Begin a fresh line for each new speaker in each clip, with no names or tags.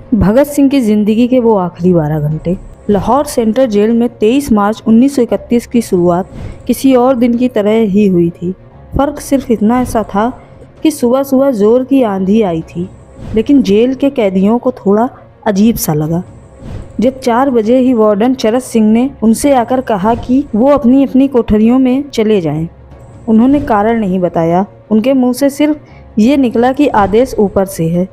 भगत सिंह की ज़िंदगी के वो आखिरी 12 घंटे। लाहौर सेंट्रल जेल में 23 मार्च 1931 की शुरुआत किसी और दिन की तरह ही हुई थी। फ़र्क सिर्फ इतना ऐसा था कि सुबह सुबह ज़ोर की आंधी आई थी, लेकिन जेल के कैदियों को थोड़ा अजीब सा लगा जब 4 बजे ही वार्डन चरस सिंह ने उनसे आकर कहा कि वो अपनी अपनी कोठरियों में चले जाएं। उन्होंने कारण नहीं बताया, उनके मुंह से सिर्फ ये निकला कि आदेश ऊपर से है।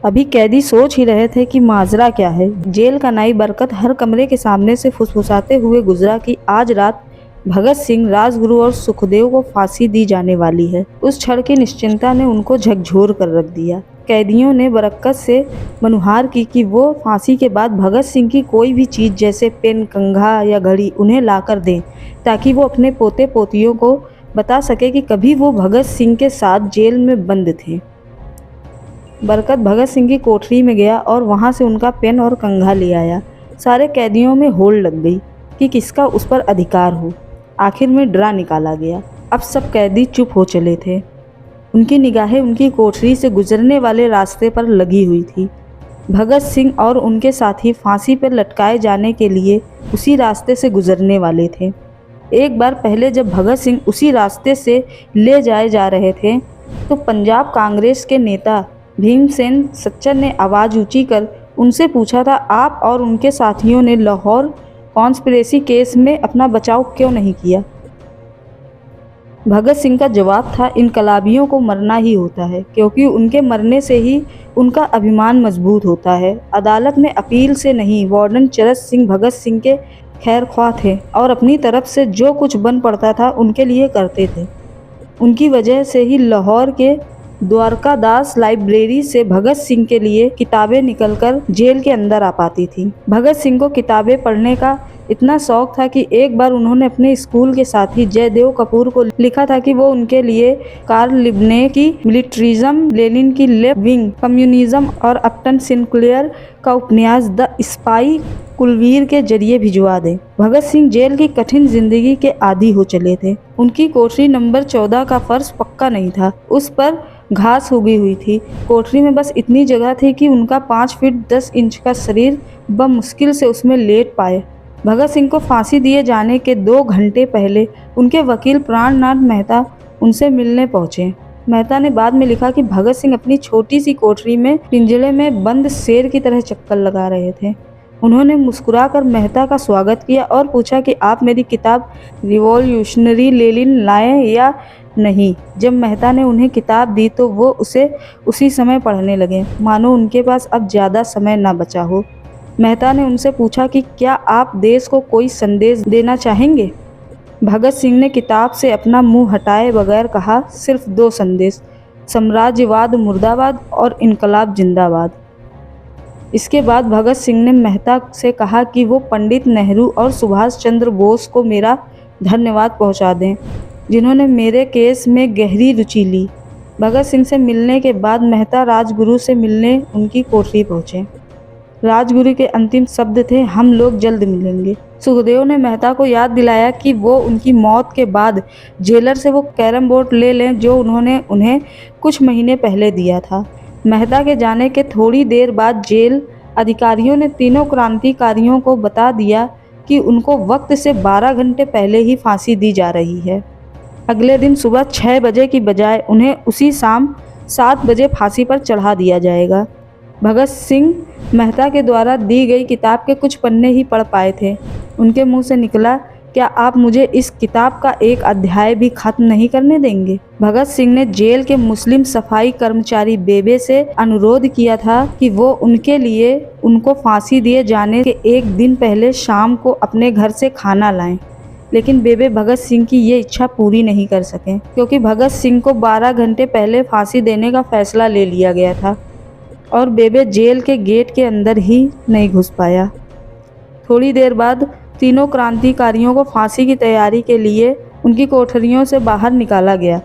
अभी कैदी सोच ही रहे थे कि माजरा क्या है। जेल का नाई बरकत हर कमरे के सामने से फुसफुसाते हुए गुजरा कि आज रात भगत सिंह, राजगुरु और सुखदेव को फांसी दी जाने वाली है। उस क्षण की निश्चिंता ने उनको झकझोर कर रख दिया। कैदियों ने बरकत से मनुहार की कि वो फांसी के बाद भगत सिंह की कोई भी चीज़ जैसे पेन, कंघा या घड़ी उन्हें लाकर दें, ताकि वो अपने पोते पोतियों को बता सके कि कभी वो भगत सिंह के साथ जेल में बंद थे। बरकत भगत सिंह की कोठरी में गया और वहां से उनका पेन और कंघा ले आया। सारे कैदियों में होड़ लग गई कि किसका उस पर अधिकार हो। आखिर में डरा निकाला गया। अब सब कैदी चुप हो चले थे। उनकी निगाहें उनकी कोठरी से गुजरने वाले रास्ते पर लगी हुई थी। भगत सिंह और उनके साथी फांसी पर लटकाए जाने के लिए उसी रास्ते से गुजरने वाले थे। एक बार पहले जब भगत सिंह उसी रास्ते से ले जाए जा रहे थे तो पंजाब कांग्रेस के नेता भीमसेन सच्चर ने आवाज़ ऊंची कर उनसे पूछा था, आप और उनके साथियों ने लाहौर कॉन्स्पिरेसी केस में अपना बचाव क्यों नहीं किया? भगत सिंह का जवाब था, इनकलाबियों को मरना ही होता है, क्योंकि उनके मरने से ही उनका अभिमान मजबूत होता है। अदालत में अपील से नहीं, वार्डन चरस सिंह भगत सिंह के खैरख्वाह थे और अपनी तरफ से जो कुछ बन पड़ता था उनके लिए करते थे। उनकी वजह से ही लाहौर के द्वारकादास लाइब्रेरी से भगत सिंह के लिए किताबें निकलकर जेल के अंदर आ पाती थी। भगत सिंह को किताबें पढ़ने का इतना शौक था कि एक बार उन्होंने अपने स्कूल के साथी जयदेव कपूर को लिखा था कि वो उनके लिए कार्ल लिब्ने की मिलिट्रिज्म, लेनिन की लेफ्ट विंग कम्युनिज्म और अपटन सिंक्लेयर का उपन्यास द स्पाई कुलवीर के जरिए भिजवा दें। भगत सिंह जेल की कठिन जिंदगी के आदी हो चले थे। उनकी कोठरी नंबर 14 का फर्श पक्का नहीं था, उस पर घास उगी हुई थी। कोठरी में बस इतनी जगह थी कि उनका 5 फीट 10 इंच का शरीर बमुश्किल से उसमें लेट पाए। भगत सिंह को फांसी दिए जाने के 2 घंटे पहले उनके वकील प्राणनाथ मेहता उनसे मिलने पहुंचे। मेहता ने बाद में लिखा कि भगत सिंह अपनी छोटी सी कोठरी में पिंजड़े में बंद शेर की तरह चक्कर लगा रहे थे। उन्होंने मुस्कुराकर मेहता का स्वागत किया और पूछा कि आप मेरी किताब रिवॉल्यूशनरी लेनिन लाएं या नहीं। जब मेहता ने उन्हें किताब दी तो वो उसे उसी समय पढ़ने लगे, मानो उनके पास अब ज़्यादा समय न बचा हो। मेहता ने उनसे पूछा कि क्या आप देश को कोई संदेश देना चाहेंगे? भगत सिंह ने किताब से अपना मुंह हटाए बगैर कहा, सिर्फ 2 संदेश, साम्राज्यवाद मुर्दाबाद और इनकलाब जिंदाबाद। इसके बाद भगत सिंह ने मेहता से कहा कि वो पंडित नेहरू और सुभाष चंद्र बोस को मेरा धन्यवाद पहुंचा दें, जिन्होंने मेरे केस में गहरी रुचि ली। भगत सिंह से मिलने के बाद मेहता राजगुरु से मिलने उनकी कोठरी पहुंचे। राजगुरु के अंतिम शब्द थे, हम लोग जल्द मिलेंगे। सुखदेव ने मेहता को याद दिलाया कि वो उनकी मौत के बाद जेलर से वो कैरम बोर्ड ले लें जो उन्होंने उन्हें कुछ महीने पहले दिया था। मेहता के जाने के थोड़ी देर बाद जेल अधिकारियों ने तीनों क्रांतिकारियों को बता दिया कि उनको वक्त से 12 घंटे पहले ही फांसी दी जा रही है। अगले दिन सुबह 6 बजे की बजाय उन्हें उसी शाम 7 बजे फांसी पर चढ़ा दिया जाएगा। भगत सिंह मेहता के द्वारा दी गई किताब के कुछ पन्ने ही पढ़ पाए थे। उनके मुंह से निकला, क्या आप मुझे इस किताब का एक अध्याय भी खत्म नहीं करने देंगे? भगत सिंह ने जेल के मुस्लिम सफाई कर्मचारी बेबे से अनुरोध किया था कि वो उनके लिए उनको फांसी दिए जाने के एक दिन पहले शाम को अपने घर से खाना लाएं। लेकिन बेबे भगत सिंह की ये इच्छा पूरी नहीं कर सके, क्योंकि भगत सिंह को 12 घंटे पहले फांसी देने का फैसला ले लिया गया था और बेबे जेल के गेट के अंदर ही नहीं घुस पाया। थोड़ी देर बाद तीनों क्रांतिकारियों को फांसी की तैयारी के लिए उनकी कोठरियों से बाहर निकाला गया।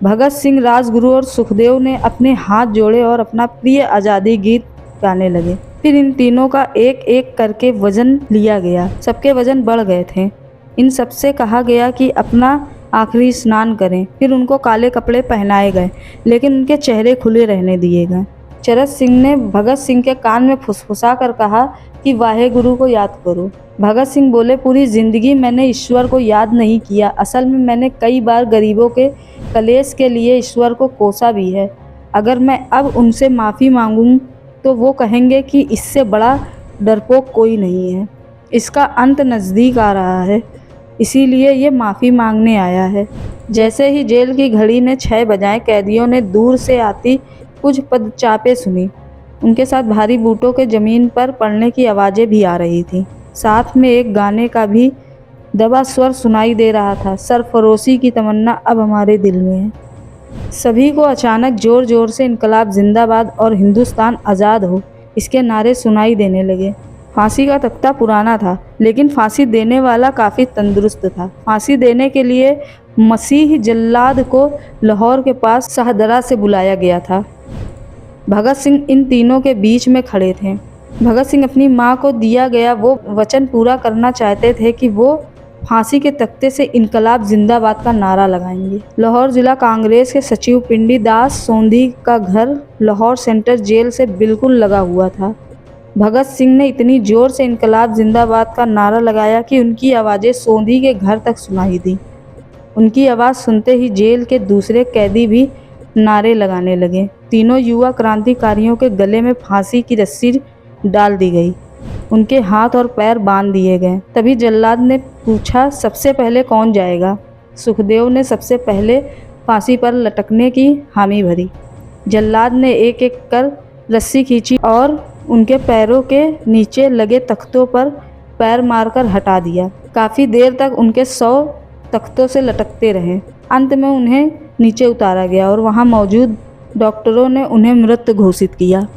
भगत सिंह, राजगुरु और सुखदेव ने अपने हाथ जोड़े और अपना प्रिय आज़ादी गीत गाने लगे। फिर इन तीनों का एक एक करके वजन लिया गया। सबके वजन बढ़ गए थे। इन सबसे कहा गया कि अपना आखिरी स्नान करें। फिर उनको काले कपड़े पहनाए गए, लेकिन उनके चेहरे खुले रहने दिए गए। चरस सिंह ने भगत सिंह के कान में फुसफुसा कर कहा कि वाहेगुरु को याद करो। भगत सिंह बोले, पूरी ज़िंदगी मैंने ईश्वर को याद नहीं किया। असल में मैंने कई बार गरीबों के कलेश के लिए ईश्वर को कोसा भी है। अगर मैं अब उनसे माफ़ी मांगूं तो वो कहेंगे कि इससे बड़ा डरपोक कोई नहीं है। इसका अंत नज़दीक आ रहा है, इसीलिए ये माफ़ी मांगने आया है। जैसे ही जेल की घड़ी ने 6 बजाए, कैदियों ने दूर से आती कुछ पदचापें सुनी। उनके साथ भारी बूटों के ज़मीन पर पड़ने की आवाज़ें भी आ रही थीं। साथ में एक गाने का भी दबा स्वर सुनाई दे रहा था, सरफरोशी की तमन्ना अब हमारे दिल में है। सभी को अचानक ज़ोर ज़ोर से इनकलाब जिंदाबाद और हिंदुस्तान आज़ाद हो, इसके नारे सुनाई देने लगे। फांसी का तख्ता पुराना था, लेकिन फांसी देने वाला काफ़ी तंदुरुस्त था। फांसी देने के लिए मसीह जल्लाद को लाहौर के पास शाहदरा से बुलाया गया था। भगत सिंह इन तीनों के बीच में खड़े थे। भगत सिंह अपनी मां को दिया गया वो वचन पूरा करना चाहते थे कि वो फांसी के तख्ते से इनकलाब जिंदाबाद का नारा लगाएंगे। लाहौर जिला कांग्रेस के सचिव पिंडी दास सोंधी का घर लाहौर सेंट्रल जेल से बिल्कुल लगा हुआ था। भगत सिंह ने इतनी ज़ोर से इनकलाब जिंदाबाद का नारा लगाया कि उनकी आवाज़ें सोंधी के घर तक सुनाई दी। उनकी आवाज़ सुनते ही जेल के दूसरे कैदी भी नारे लगाने लगे। तीनों युवा क्रांतिकारियों के गले में फांसी की रस्सी डाल दी गई, उनके हाथ और पैर बांध दिए गए। तभी जल्लाद ने पूछा, सबसे पहले कौन जाएगा? सुखदेव ने सबसे पहले फांसी पर लटकने की हामी भरी। जल्लाद ने एक एक कर रस्सी खींची और उनके पैरों के नीचे लगे तख्तों पर पैर मारकर हटा दिया। काफ़ी देर तक उनके 100 तख्तों से लटकते रहे। अंत में उन्हें नीचे उतारा गया और वहां मौजूद डॉक्टरों ने उन्हें मृत घोषित किया।